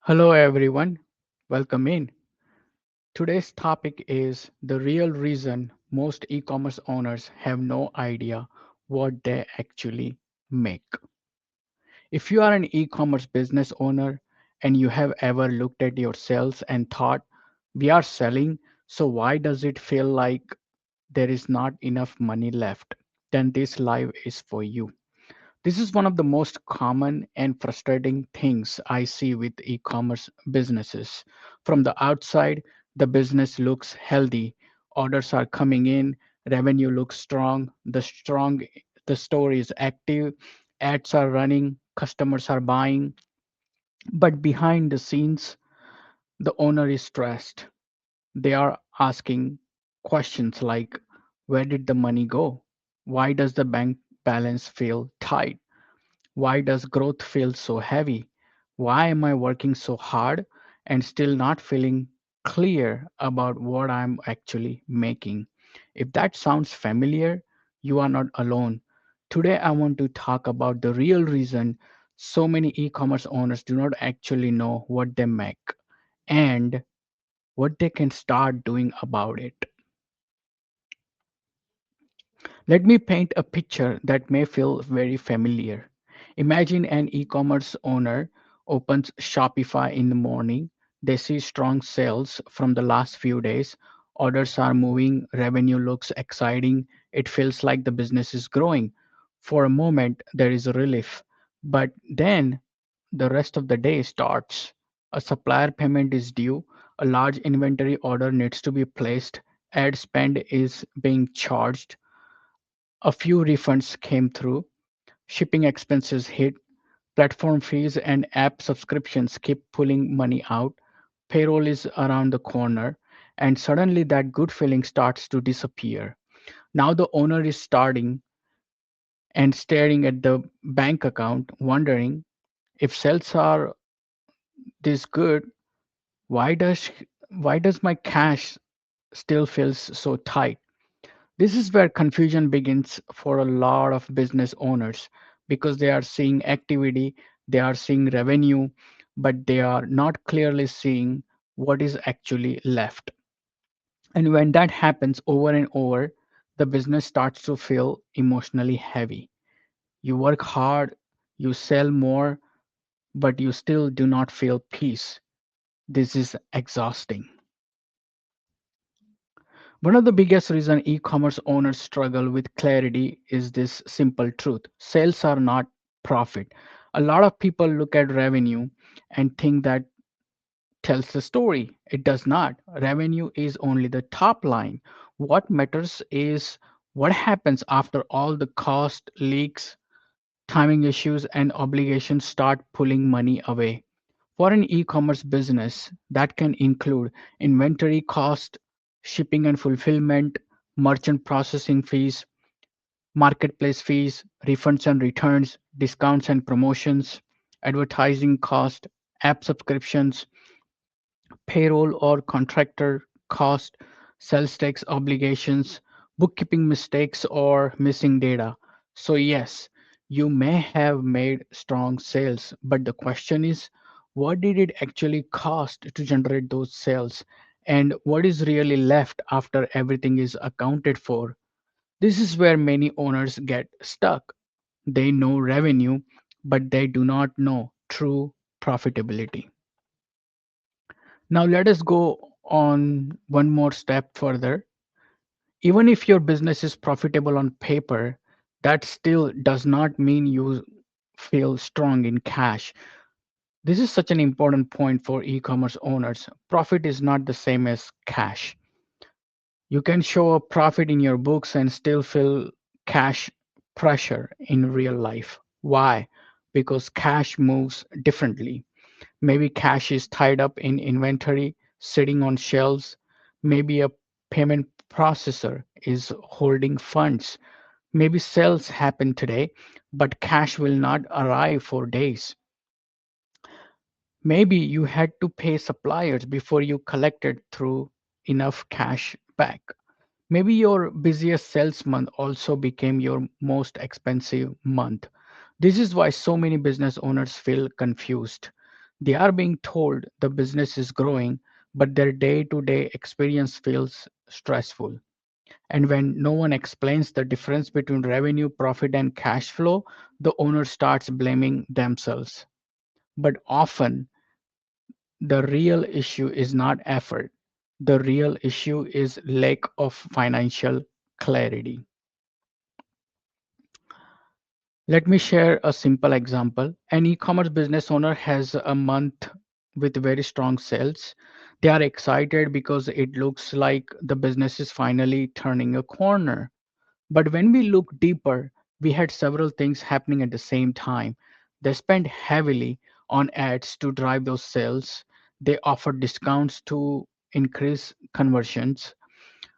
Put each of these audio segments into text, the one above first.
Hello, everyone. Welcome in. Today's topic is the real reason most e commerce owners have no idea what they actually make. If you are an e commerce business owner and you have ever looked at your sales and thought, we are selling, so why does it feel like there is not enough money left? Then this live is for you. This is one of the most common and frustrating things I see with e commerce businesses. From the outside, the business looks healthy, orders are coming in, revenue looks strong, the store is active, ads are running, customers are buying, but behind the scenes, the owner is stressed. They are asking questions like, where did the money go? Why does the bank balance feel tight? Why does growth feel so heavy? Why am I working so hard and still not feeling clear about what I'm actually making? If that sounds familiar, you are not alone. Today, I want to talk about the real reason so many e commerce owners do not actually know what they make and what they can start doing about it. Let me paint a picture that may feel very familiar. Imagine an e commerce owner opens Shopify in the morning. They see strong sales from the last few days. Orders are moving, revenue looks exciting. It feels like the business is growing. For a moment, there is a relief. But then the rest of the day starts. A supplier payment is due, a large inventory order needs to be placed, ad spend is being charged, a few refunds came through, shipping expenses hit, platform fees and app subscriptions keep pulling money out, payroll is around the corner, and suddenly that good feeling starts to disappear. Now the owner is starting and staring at the bank account, wondering if sales are this good, why does why does my cash still feels so tight? This is where confusion begins for a lot of business owners because they are seeing activity, they are seeing revenue, but they are not clearly seeing what is actually left. And when that happens over and over, the business starts to feel emotionally heavy. You work hard, you sell more, but you still do not feel peace. This is exhausting. One of the biggest reasons e-commerce owners struggle with clarity is this simple truth. Sales are not profit. A lot of people look at revenue and think that tells the story. It does not. Revenue is only the top line. What matters is what happens after all the cost, leaks, timing issues, and obligations start pulling money away. For an e commerce business, that can include inventory cost, shipping and fulfillment, merchant processing fees, marketplace fees, refunds and returns, discounts and promotions, advertising cost, app subscriptions, payroll or contractor cost, sales tax obligations, bookkeeping mistakes, or missing data. So, yes, you may have made strong sales, but the question is, what did it actually cost to generate those sales? And what is really left after everything is accounted for? This is where many owners get stuck. They know revenue, but they do not know true profitability. Now, let us go on one more step further. Even if your business is profitable on paper, that still does not mean you feel strong in cash. This is such an important point for e commerce owners. Profit is not the same as cash. You can show a profit in your books and still feel cash pressure in real life. Why? Because cash moves differently. Maybe cash is tied up in inventory, sitting on shelves. Maybe a payment processor is holding funds. Maybe sales happen today, but cash will not arrive for days. Maybe you had to pay suppliers before you collected through enough cash back. Maybe your busiest sales month also became your most expensive month. This is why so many business owners feel confused. They are being told the business is growing, but their day to day experience feels stressful. And when no one explains the difference between revenue, profit, and cash flow, the owner starts blaming themselves. But often, the real issue is not effort. The real issue is lack of financial clarity. Let me share a simple example. An e-commerce business owner has a month with very strong sales. They are excited because it looks like the business is finally turning a corner. But when we look deeper, we had several things happening at the same time. They spent heavily on ads to drive those sales. They offered discounts to increase conversions.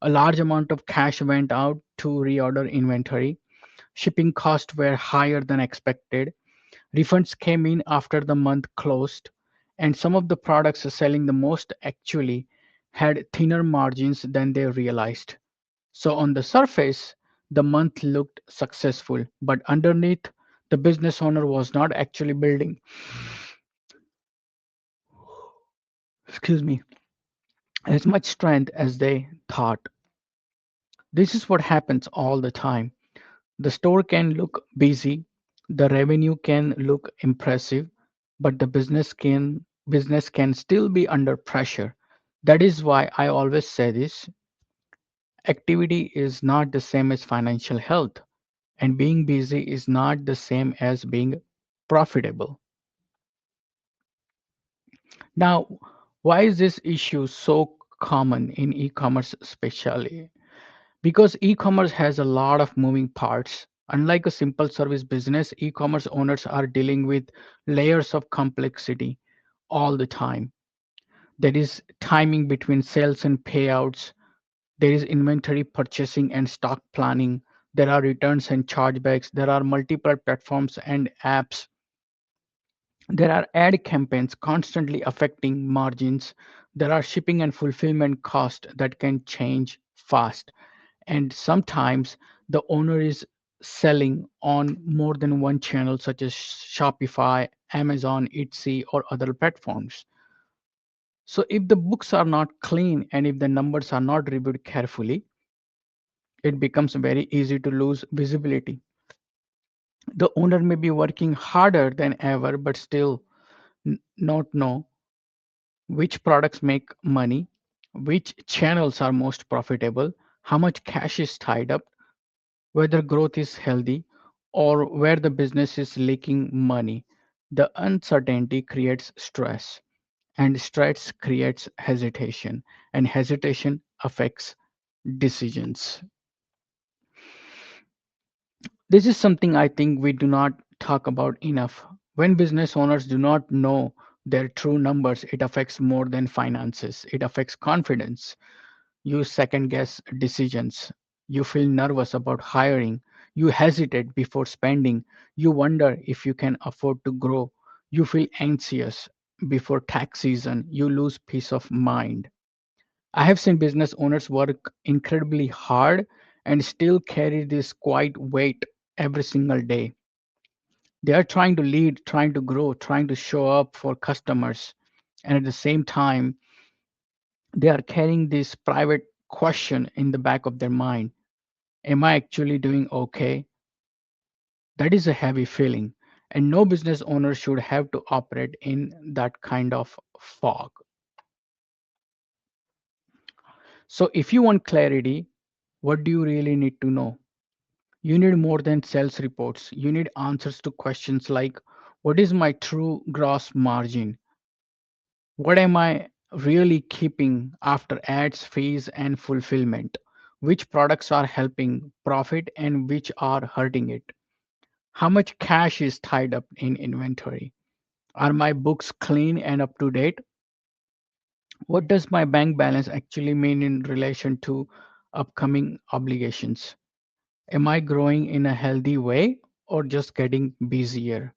A large amount of cash went out to reorder inventory. Shipping costs were higher than expected. Refunds came in after the month closed, and some of the products selling the most actually had thinner margins than they realized. So, on the surface, the month looked successful, but underneath, the business owner was not actually building, excuse me, as much strength as they thought. This is what happens all the time. The store can look busy, the revenue can look impressive, but the business can still be under pressure. That is why I always say this: activity is not the same as financial health, and being busy is not the same as being profitable. Now, why is this issue so common in e-commerce especially? Because e-commerce has a lot of moving parts. Unlike a simple service business, e-commerce owners are dealing with layers of complexity all the time. There is timing between sales and payouts. There is inventory purchasing and stock planning. There are returns and chargebacks. There are multiple platforms and apps. There are ad campaigns constantly affecting margins. There are shipping and fulfillment costs that can change fast. And sometimes the owner is selling on more than one channel, such as Shopify, Amazon, Etsy, or other platforms. So if the books are not clean and if the numbers are not reviewed carefully, it becomes very easy to lose visibility. The owner may be working harder than ever, but still not know which products make money, which channels are most profitable, how much cash is tied up, whether growth is healthy, or where the business is leaking money. The uncertainty creates stress, and stress creates hesitation, and hesitation affects decisions. This is something I think we do not talk about enough. When business owners do not know their true numbers, it affects more than finances, it affects confidence. You second guess decisions. You feel nervous about hiring. You hesitate before spending. You wonder if you can afford to grow. You feel anxious before tax season. You lose peace of mind. I have seen business owners work incredibly hard and still carry this quiet weight every single day. They are trying to lead, trying to grow, trying to show up for customers. And at the same time, they are carrying this private question in the back of their mind: am I actually doing okay? That is a heavy feeling. And no business owner should have to operate in that kind of fog. So, if you want clarity, what do you really need to know? You need more than sales reports. You need answers to questions like: what is my true gross margin? What am I really keeping after ads, fees, and fulfillment? Which products are helping profit and which are hurting it? How much cash is tied up in inventory? Are my books clean and up to date? What does my bank balance actually mean in relation to upcoming obligations? Am I growing in a healthy way or just getting busier?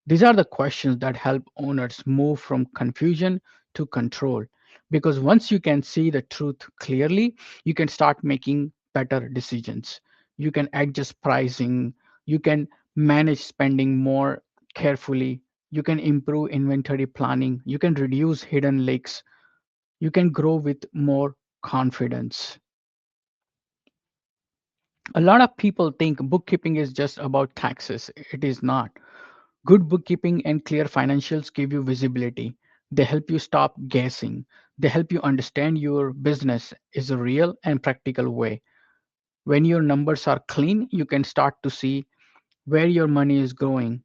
These are the questions that help owners move from confusion to control. Because once you can see the truth clearly, you can start making better decisions. You can adjust pricing, you can manage spending more carefully, You can improve inventory planning. You can reduce hidden leaks. You can grow with more confidence. A lot of people think bookkeeping is just about taxes. It is not. Good bookkeeping and clear financials give you visibility. They help you stop guessing. They help you understand your business is a real and practical way. When your numbers are clean, you can start to see where your money is going,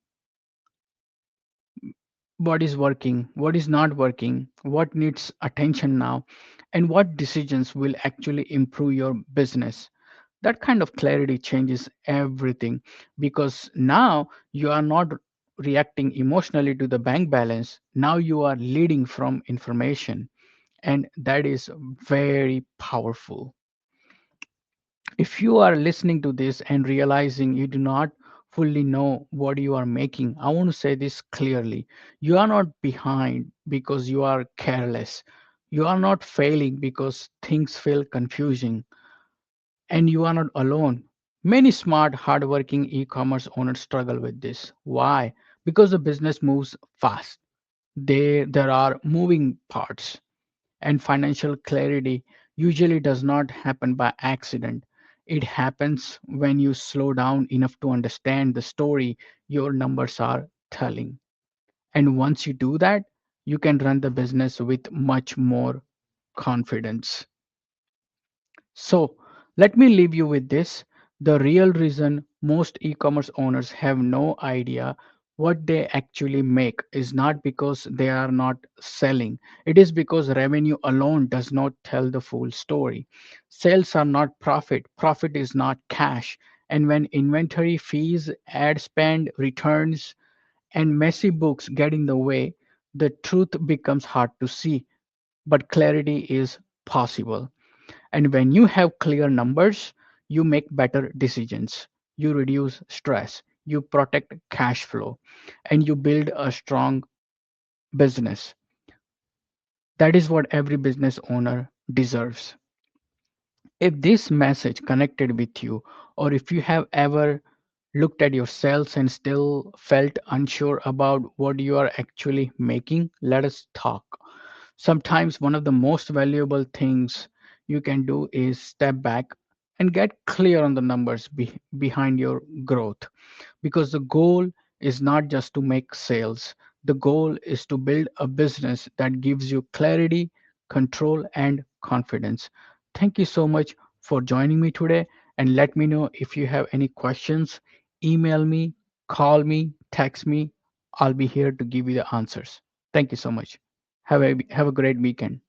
what is working, what is not working, what needs attention now, and what decisions will actually improve your business. That kind of clarity changes everything because now you are not reacting emotionally to the bank balance. Now you are leading from information, and that is very powerful. If you are listening to this and realizing you do not fully know what you are making, I want to say this clearly. You are not behind because you are careless. You are not failing because things feel confusing. And you are not alone. Many smart, hardworking e commerce owners struggle with this. Why? Because the business moves fast. There are moving parts, and financial clarity usually does not happen by accident. It happens when you slow down enough to understand the story your numbers are telling. And once you do that, you can run the business with much more confidence. So, let me leave you with this. The real reason most e commerce owners have no idea what they actually make is not because they are not selling. It is because revenue alone does not tell the full story. Sales are not profit, profit is not cash. And when inventory fees, ad spend, returns, and messy books get in the way, the truth becomes hard to see. But clarity is possible. And when you have clear numbers, you make better decisions. You reduce stress, you protect cash flow, and you build a strong business. That is what every business owner deserves. If this message connected with you, or if you have ever looked at yourselves and still felt unsure about what you are actually making, let us talk. Sometimes one of the most valuable things you can do is step back and get clear on the numbers behind your growth, because the goal is not just to make sales. The goal is to build a business that gives you clarity, control, and confidence. Thank you so much for joining me today, and let me know if you have any questions. Email me, call me, text me. I'll be here to give you the answers. Thank you so much. Have a great weekend.